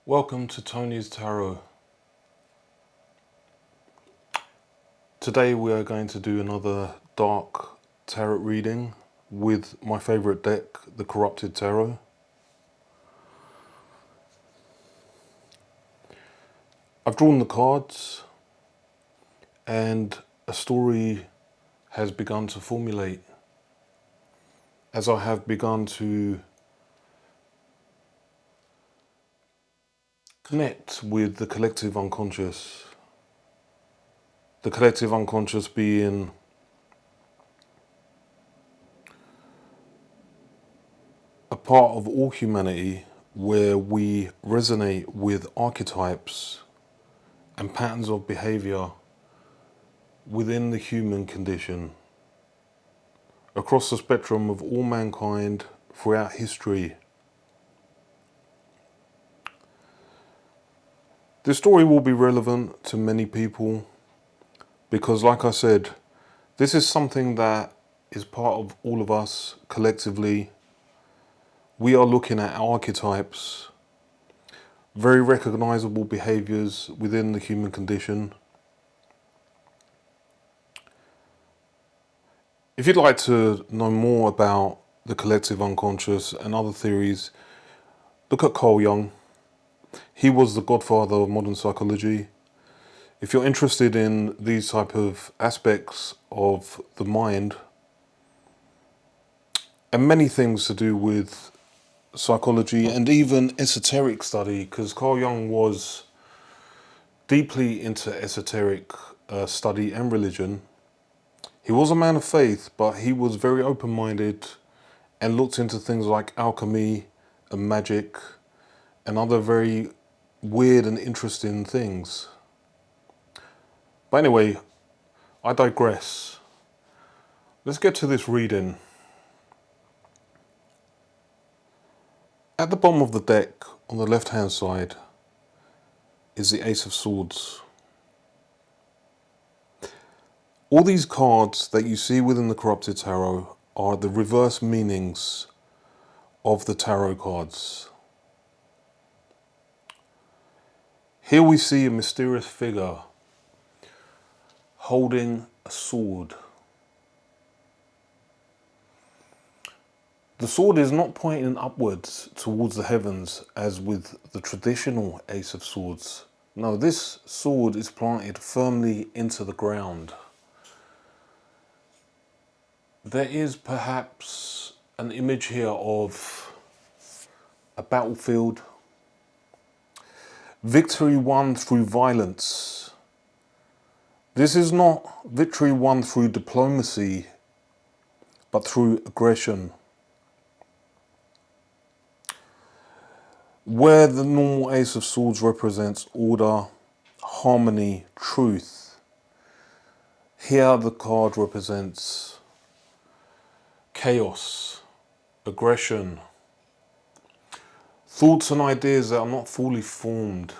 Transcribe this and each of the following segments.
Welcome to Tony's Tarot. Today we are going to do another dark tarot reading with my favourite deck, the Corrupted Tarot. I've drawn the cards and a story has begun to formulate as I have begun to connect with the collective unconscious. The collective unconscious being a part of all humanity where we resonate with archetypes and patterns of behaviour within the human condition across the spectrum of all mankind throughout history. This story will be relevant to many people because, like I said, this is something that is part of all of us collectively. We are looking at archetypes, very recognisable behaviours within the human condition. If you'd like to know more about the collective unconscious and other theories, look at Carl Jung. He was the godfather of modern psychology. If you're interested in these type of aspects of the mind and many things to do with psychology and even esoteric study, because Carl Jung was deeply into esoteric study and religion. He was a man of faith, but he was very open-minded and looked into things like alchemy and magic and other very weird and interesting things. But anyway, I digress. Let's get to this reading. At the bottom of the deck, on the left-hand side, is the Ace of Swords. All these cards that you see within the Corrupted Tarot are the reverse meanings of the tarot cards. Here we see a mysterious figure holding a sword. The sword is not pointing upwards towards the heavens as with the traditional Ace of Swords. No, this sword is planted firmly into the ground. There is perhaps an image here of a battlefield. Victory won through violence. This is not victory won through diplomacy, but through aggression. Where the normal Ace of Swords represents order, harmony, truth, here the card represents chaos, aggression, thoughts and ideas that are not fully formed.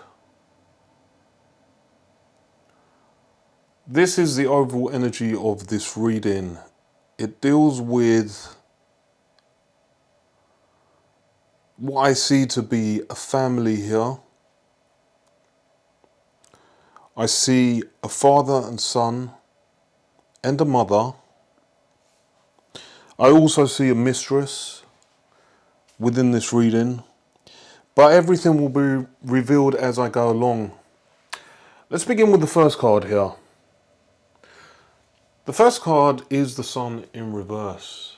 This is the overall energy of this reading. It deals with what I see to be a family here. I see a father and son and a mother. I also see a mistress within this reading, but everything will be revealed as I go along. Let's begin with the first card here. The first card is the Sun in reverse.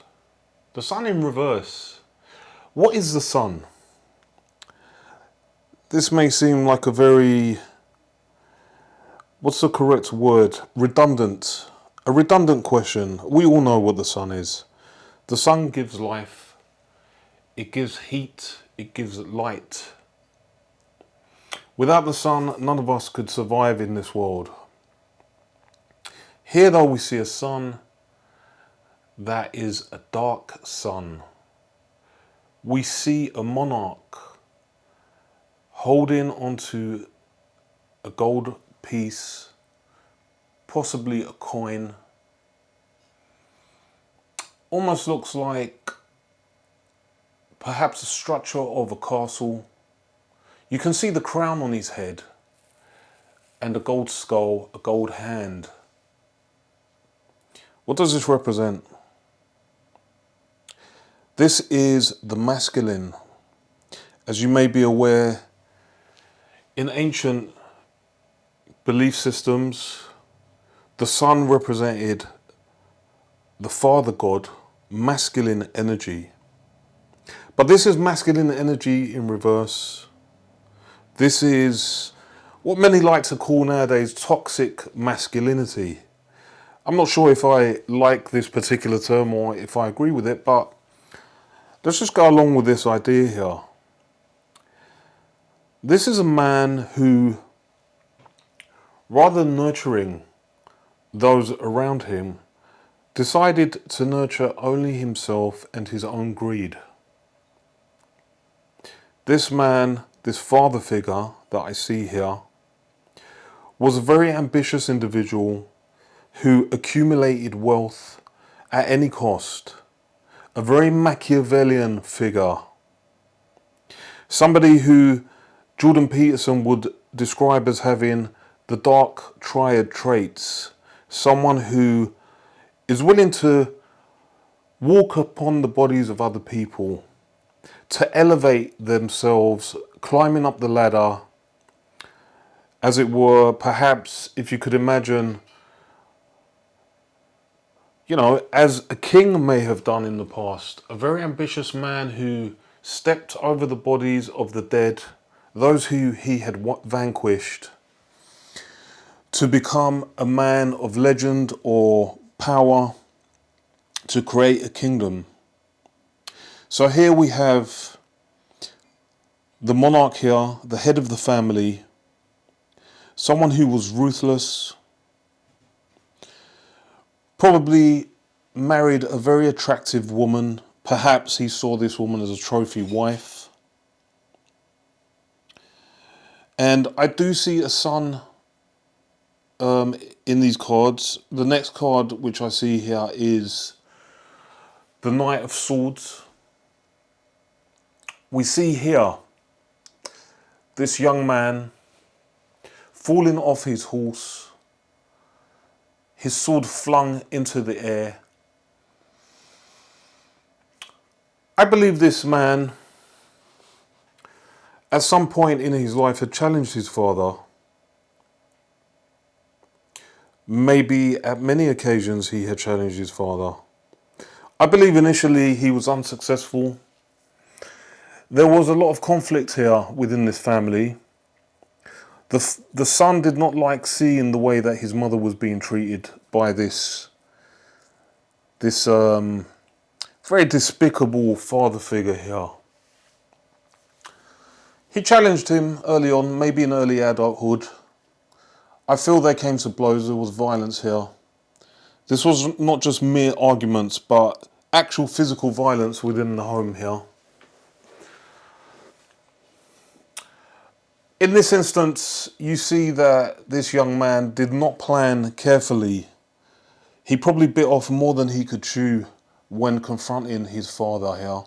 The Sun in reverse. What is the Sun? This may seem like a very, what's the correct word? Redundant. A redundant question. We all know what the Sun is. The Sun gives life. It gives heat. It gives light. Without the Sun, none of us could survive in this world. Here though we see a sun that is a dark sun. We see a monarch holding onto a gold piece, possibly a coin. Almost looks like perhaps a structure of a castle. You can see the crown on his head and a gold skull, a gold hand. What does this represent? This is the masculine. As you may be aware, in ancient belief systems, the sun represented the father god, masculine energy. But this is masculine energy in reverse. This is what many like to call nowadays toxic masculinity. I'm not sure if I like this particular term or if I agree with it, but let's just go along with this idea here. This is a man who, rather than nurturing those around him, decided to nurture only himself and his own greed. This man, this father figure that I see here, was a very ambitious individual who accumulated wealth at any cost. A very Machiavellian figure. Somebody who Jordan Peterson would describe as having the dark triad traits. Someone who is willing to walk upon the bodies of other people, to elevate themselves, climbing up the ladder, as it were, perhaps, if you could imagine, as a king may have done in the past, a very ambitious man who stepped over the bodies of the dead, those who he had vanquished, to become a man of legend or power, to create a kingdom. So here we have the monarch here, the head of the family, someone who was ruthless, probably married a very attractive woman. Perhaps he saw this woman as a trophy wife. And I do see a son in these cards. The next card which I see here is the Knight of Swords. We see here this young man falling off his horse, his sword flung into the air. I believe this man, at some point in his life, had challenged his father. Maybe at many occasions he had challenged his father. I believe initially he was unsuccessful. There was a lot of conflict here within this family. The son did not like seeing the way that his mother was being treated by this very despicable father figure here. He challenged him early on, maybe in early adulthood. I feel they came to blows. There was violence here. This was not just mere arguments, but actual physical violence within the home here. In this instance, you see that this young man did not plan carefully. He probably bit off more than he could chew when confronting his father here.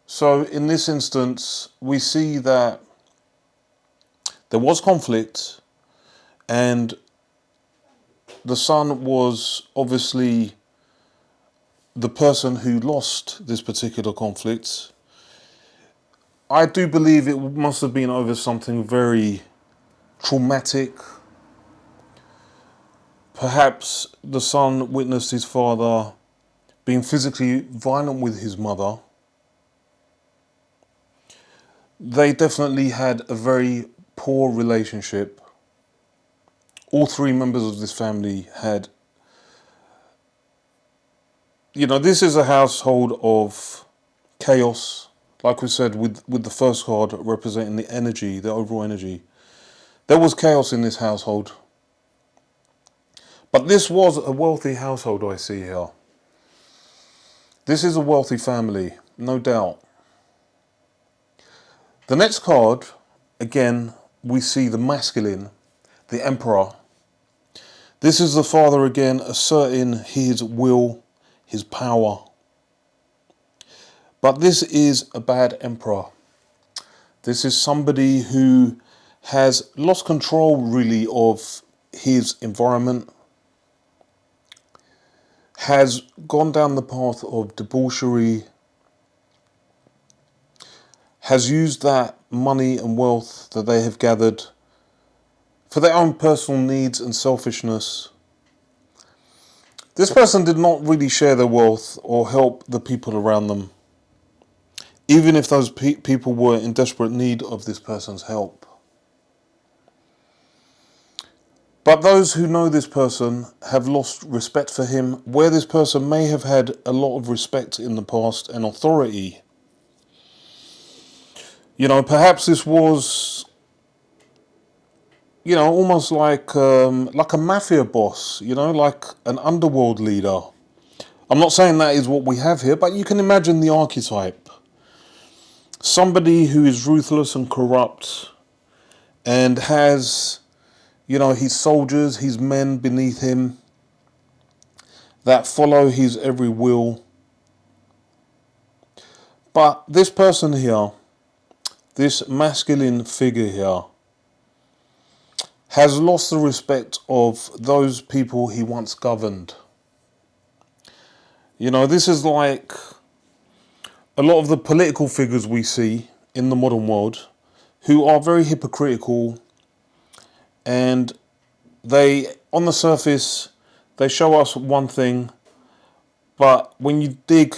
So in this instance, we see that there was conflict, and the son was obviously the person who lost this particular conflict. I do believe it must have been over something very traumatic. Perhaps the son witnessed his father being physically violent with his mother. They definitely had a very poor relationship. All three members of this family had, this is a household of chaos. Like we said, with the first card representing the energy, the overall energy. There was chaos in this household. But this was a wealthy household I see here. This is a wealthy family, no doubt. The next card, again, we see the masculine, the emperor. This is the father again asserting his will, his power. But this is a bad emperor. This is somebody who has lost control really of his environment, has gone down the path of debauchery, has used that money and wealth that they have gathered for their own personal needs and selfishness. This person did not really share their wealth or help the people around them, even if those people were in desperate need of this person's help. But those who know this person have lost respect for him, where this person may have had a lot of respect in the past and authority. Perhaps this was, almost like a mafia boss, like an underworld leader. I'm not saying that is what we have here, but you can imagine the archetype. Somebody who is ruthless and corrupt and has, his soldiers, his men beneath him that follow his every will. But this person here, this masculine figure here, has lost the respect of those people he once governed. This is like a lot of the political figures we see in the modern world who are very hypocritical, and they, on the surface, they show us one thing, but when you dig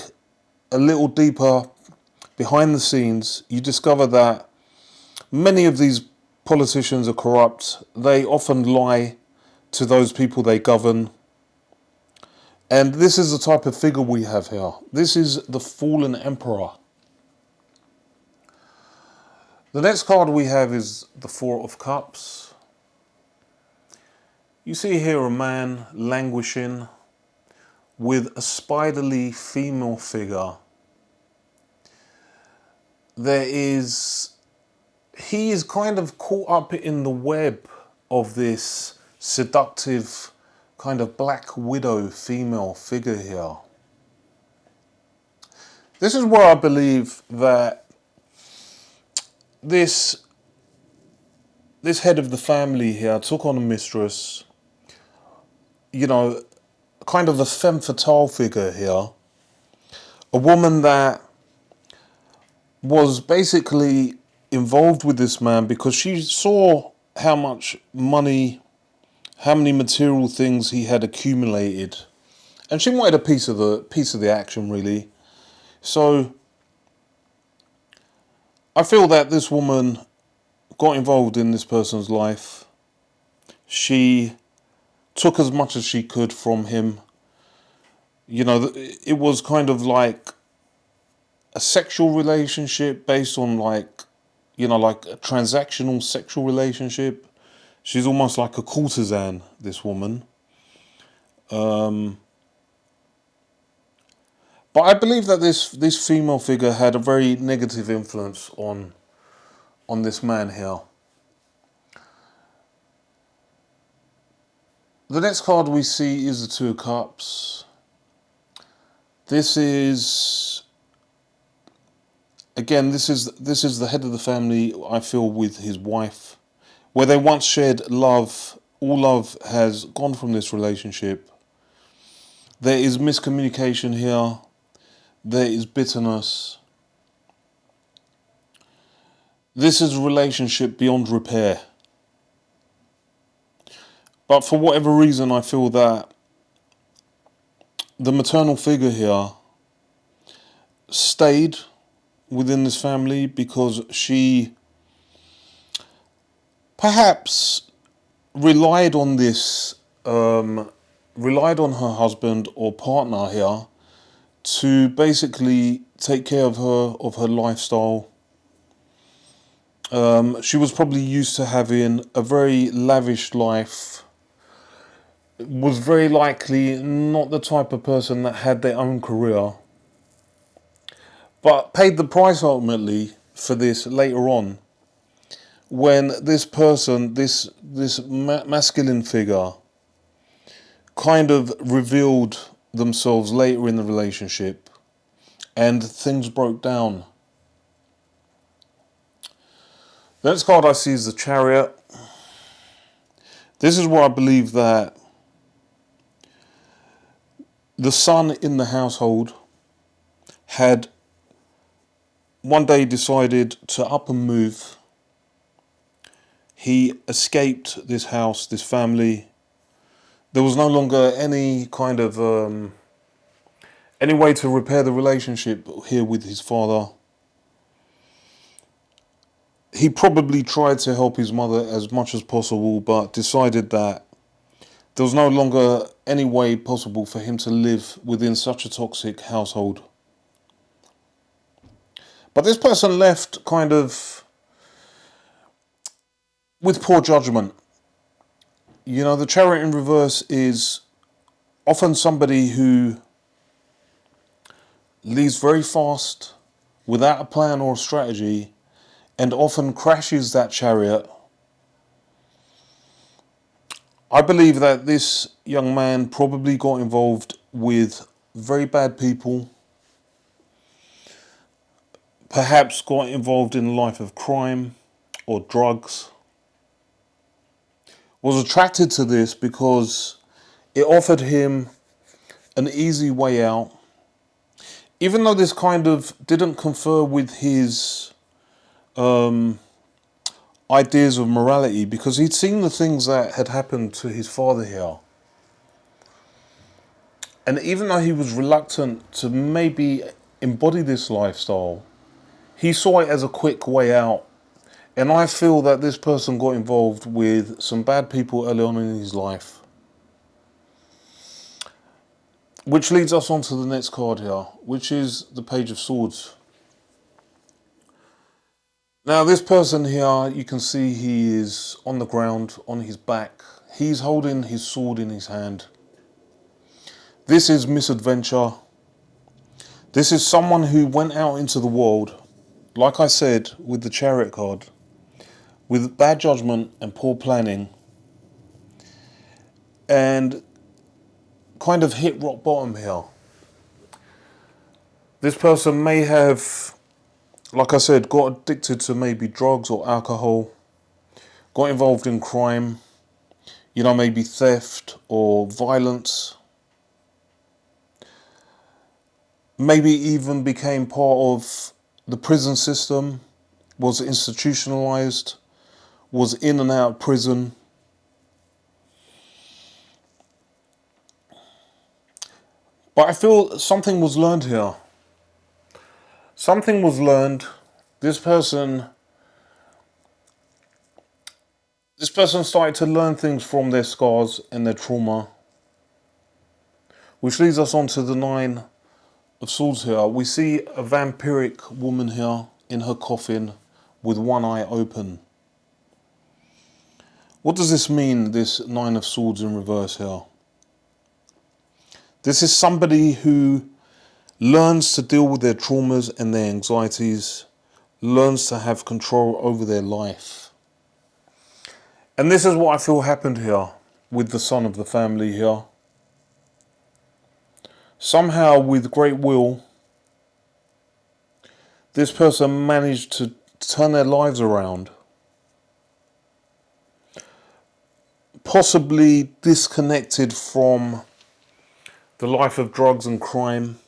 a little deeper behind the scenes, you discover that many of these politicians are corrupt. They often lie to those people they govern. And this is the type of figure we have here. This is the fallen emperor. The next card we have is the Four of Cups. You see here a man languishing with a spiderly female figure. He is kind of caught up in the web of this seductive kind of black widow female figure here. This is where I believe that this head of the family here took on a mistress, kind of a femme fatale figure here. A woman that was basically involved with this man because she saw how much money, how many material things he had accumulated, and she wanted a piece of the action, really. So I feel that this woman got involved in this person's life. She took as much as she could from him. It was kind of like a sexual relationship based on like a transactional sexual relationship. She's almost like a courtesan, this woman. But I believe that this female figure had a very negative influence on this man here. The next card we see is the Two of Cups. This is the head of the family, I feel, with his wife, where they once shared love. All love has gone from this relationship. There is miscommunication here. There is bitterness. This is a relationship beyond repair. But for whatever reason, I feel that the maternal figure here stayed within this family because she perhaps relied on her husband or partner here to basically take care of her lifestyle. She was probably used to having a very lavish life, was very likely not the type of person that had their own career, but paid the price ultimately for this later on, when this person, this masculine figure, kind of revealed themselves later in the relationship and things broke down. The next card I see is the Chariot. This is where I believe that the son in the household had one day decided to up and move. He escaped this house, this family. There was no longer any kind of any way to repair the relationship here with his father. He probably tried to help his mother as much as possible, but decided that there was no longer any way possible for him to live within such a toxic household. But this person left kind of with poor judgment. You know, the Chariot in reverse is often somebody who leaves very fast without a plan or a strategy, and often crashes that chariot. I believe that this young man probably got involved with very bad people, perhaps got involved in a life of crime or drugs, was attracted to this because it offered him an easy way out, even though this kind of didn't confer with his ideas of morality, because he'd seen the things that had happened to his father here. And even though he was reluctant to maybe embody this lifestyle, he saw it as a quick way out. And I feel that this person got involved with some bad people early on in his life. Which leads us on to the next card here, which is the Page of Swords. Now this person here, you can see he is on the ground, on his back. He's holding his sword in his hand. This is misadventure. This is someone who went out into the world, like I said, with the Chariot card, with bad judgment and poor planning, and kind of hit rock bottom here. This person may have, like I said, got addicted to maybe drugs or alcohol, got involved in crime, you know, maybe theft or violence, maybe even became part of the prison system, was institutionalized, was in and out of prison. But I feel something was learned here. Something was learned. This person started to learn things from their scars and their trauma. Which leads us on to the Nine of Swords here. We see a vampiric woman here in her coffin with one eye open. What does this mean, this Nine of Swords in reverse here? This is somebody who learns to deal with their traumas and their anxieties, learns to have control over their life. And this is what I feel happened here with the son of the family here. Somehow, with great will, this person managed to turn their lives around. Possibly disconnected from the life of drugs and crime.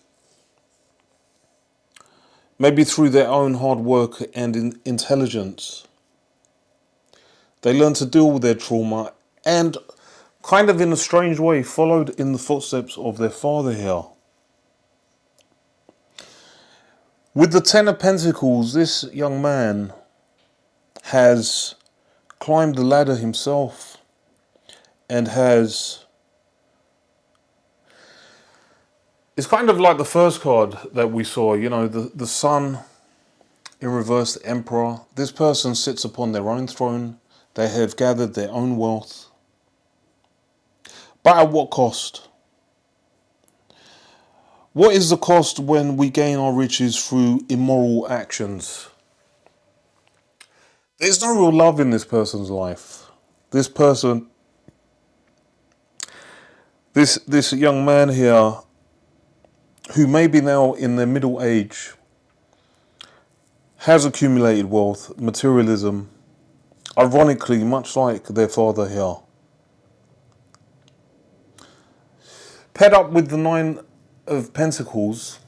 Maybe through their own hard work and intelligence. They learned to deal with their trauma and kind of in a strange way followed in the footsteps of their father here. With the Ten of Pentacles, this young man has climbed the ladder himself and has... It's kind of like the first card that we saw, you know, the Sun in reverse, the Emperor. This person sits upon their own throne. They have gathered their own wealth. But at what cost? What is the cost when we gain our riches through immoral actions? There's no real love in this person's life. This person, this young man here, who may be now in their middle age, has accumulated wealth, materialism, Ironically, much like their father here. Paired up with the Nine of Pentacles,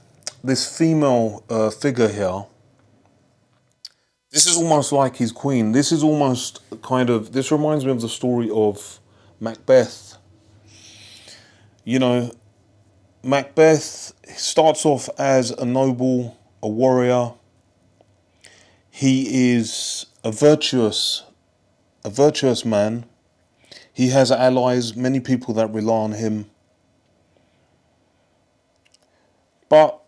this female figure here, this is almost like his queen. This is almost kind of, this reminds me of the story of Macbeth. You know, Macbeth starts off as a noble, a warrior. He is a virtuous man. He has allies, many people that rely on him. But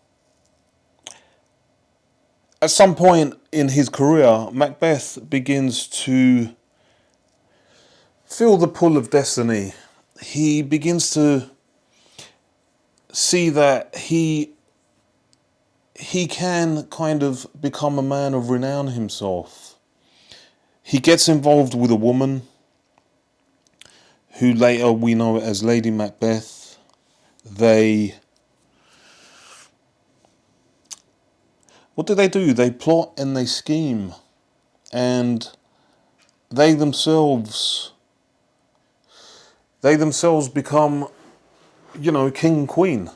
at some point in his career, Macbeth begins to feel the pull of destiny. He begins to see that he can kind of become a man of renown himself. He gets involved with a woman who later we know as Lady Macbeth. What do? They plot and they scheme, and they themselves become, you know, king and queen.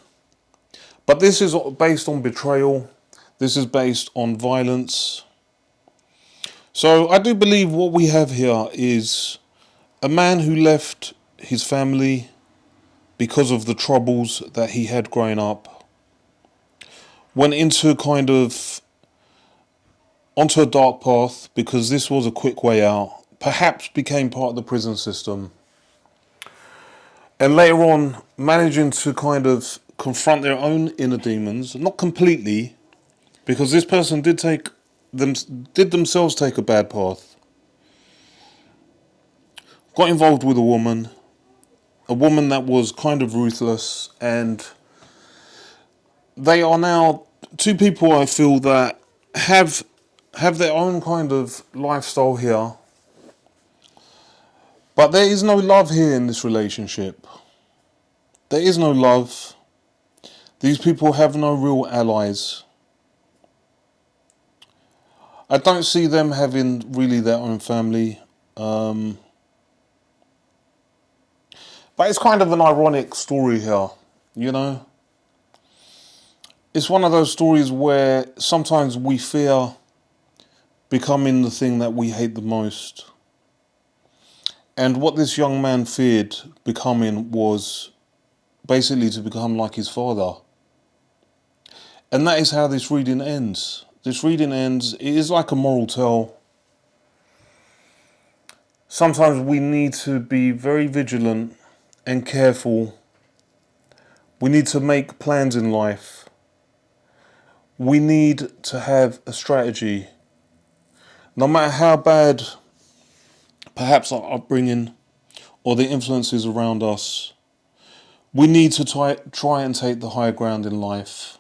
But this is based on betrayal. This is based on violence. So I do believe what we have here is a man who left his family because of the troubles that he had growing up, went into onto a dark path because this was a quick way out, perhaps became part of the prison system, and later on managing to kind of confront their own inner demons, not completely, because this person did themselves take a bad path. Got involved with a woman that was kind of ruthless, and they are now two people I feel that have their own kind of lifestyle here. But there is no love here in this relationship. There is no love. These people have no real allies. I don't see them having really their own family. But it's kind of an ironic story here, you know. It's one of those stories where sometimes we fear becoming the thing that we hate the most. And what this young man feared becoming was basically to become like his father. And that is how this reading ends. This reading ends, it is like a moral tale. Sometimes we need to be very vigilant and careful. We need to make plans in life. We need to have a strategy. No matter how bad perhaps our upbringing or the influences around us, we need to try and take the high ground in life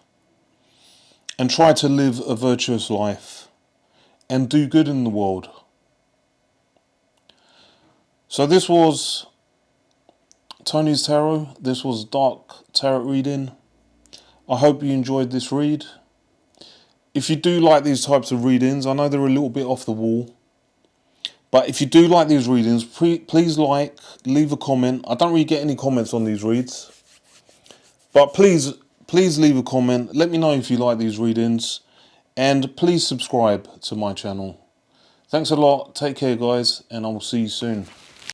and try to live a virtuous life and do good in the world. So this was Tony's Tarot. This was Dark Tarot reading. I hope you enjoyed this read. If you do like these types of readings, I know they're a little bit off the wall, but if you do like these readings, please leave a comment. I don't really get any comments on these reads, but please leave a comment. Let me know if you like these readings, and please subscribe to my channel. Thanks a lot. Take care, guys, and I will see you soon.